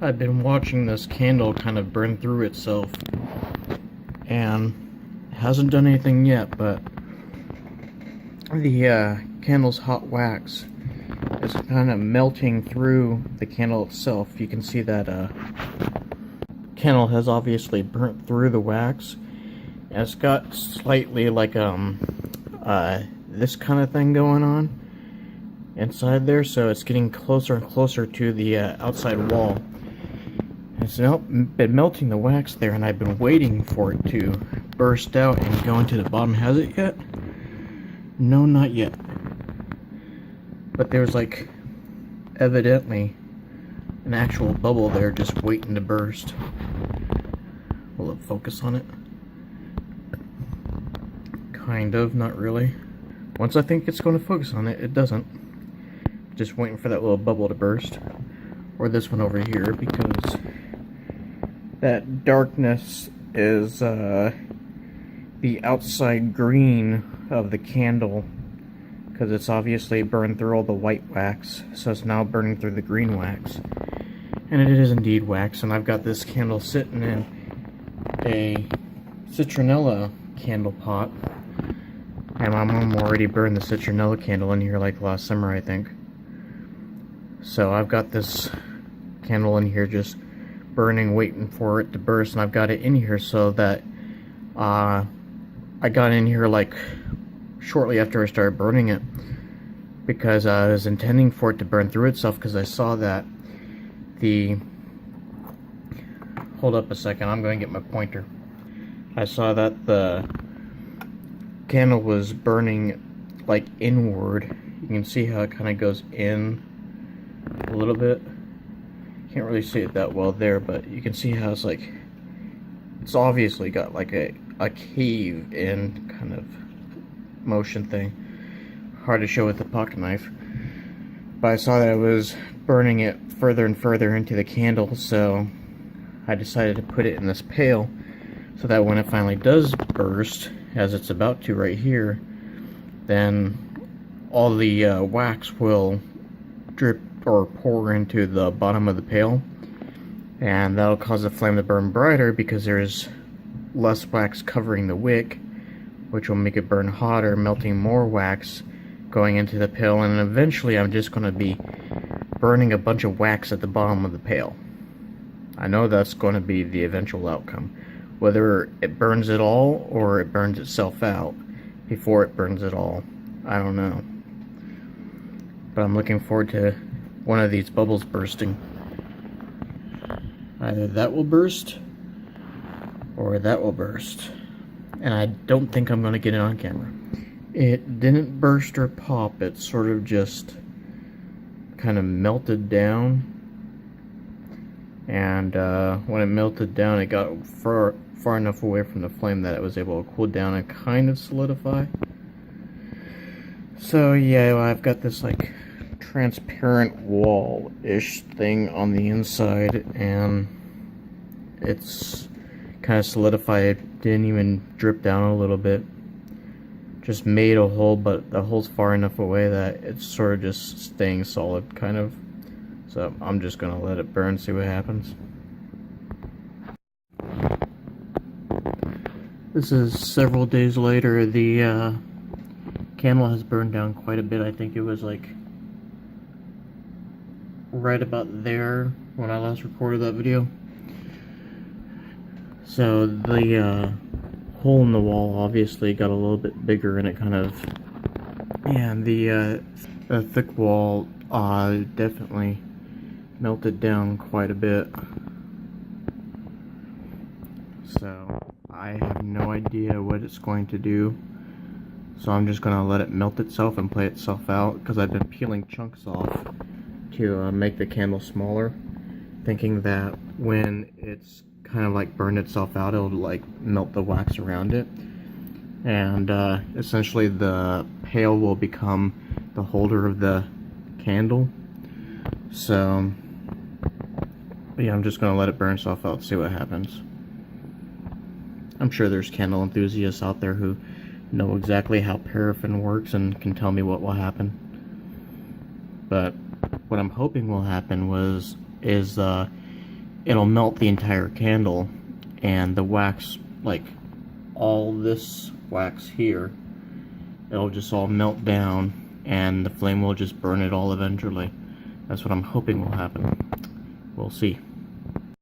I've been watching this candle kind of burn through itself, and it hasn't done anything yet, but the candle's hot wax is kind of melting through the candle itself. You can see that candle has obviously burnt through the wax, and it's got slightly like this kind of thing going on inside there, so it's getting closer and closer to the outside wall. It's been melting the wax there, and I've been waiting for it to burst out and go into the bottom. Has it yet? No, not yet. But there's like evidently an actual bubble there just waiting to burst. Will it focus on it? Kind of, not really. Once I think it's going to focus on it, it doesn't. Just waiting for that little bubble to burst. Or this one over here, because that darkness is the outside green of the candle, because it's obviously burned through all the white wax, so it's now burning through the green wax. And it is indeed wax, and I've got this candle sitting in a citronella candle pot, and my mom already burned the citronella candle in here like last summer, I think. So I've got this candle in here just burning, waiting for it to burst, and I've got it in here so that I got in here like shortly after I started burning it, because I was intending for it to burn through itself, because I saw that hold up a second, I'm going to get my pointer. I saw that the candle was burning like inward. You can see how it kind of goes in a little bit. Can't really see it that well there, but you can see how it's like, it's obviously got like a cave in kind of motion thing. Hard to show with the pocket knife, but I saw that it was burning it further and further into the candle, so I decided to put it in this pail so that when it finally does burst, as it's about to right here, then all the wax will drip or pour into the bottom of the pail, and that'll cause the flame to burn brighter because there's less wax covering the wick, which will make it burn hotter, melting more wax going into the pail, and eventually I'm just going to be burning a bunch of wax at the bottom of the pail. I know that's going to be the eventual outcome. Whether it burns it all or it burns itself out before it burns it all, I don't know. But I'm looking forward to one of these bubbles bursting. Either that will burst or that will burst. And I don't think I'm going to get it on camera. It didn't burst or pop, it sort of just kind of melted down. And when it melted down, it got far enough away from the flame that it was able to cool down and kind of solidify. So yeah, I've got this like transparent wall-ish thing on the inside, and it's kind of solidified. It didn't even drip down a little bit, just made a hole, but the hole's far enough away that it's sort of just staying solid, kind of. So I'm just gonna let it burn, see what happens. This is several days later. The candle has burned down quite a bit. I think it was like right about there when I last recorded that video. So the hole in the wall obviously got a little bit bigger, and it kind of, and the thick wall definitely melted down quite a bit. So I have no idea what it's going to do, so I'm just gonna let it melt itself and play itself out, because I've been peeling chunks off to make the candle smaller, thinking that when it's kind of like burned itself out, it'll like melt the wax around it, and essentially the pail will become the holder of the candle. So yeah, I'm just gonna let it burn itself out, see what happens. I'm sure there's candle enthusiasts out there who know exactly how paraffin works and can tell me what will happen. But what I'm hoping will happen is it'll melt the entire candle, and the wax, like all this wax here, it'll just all melt down, and the flame will just burn it all eventually. That's what I'm hoping will happen. We'll see.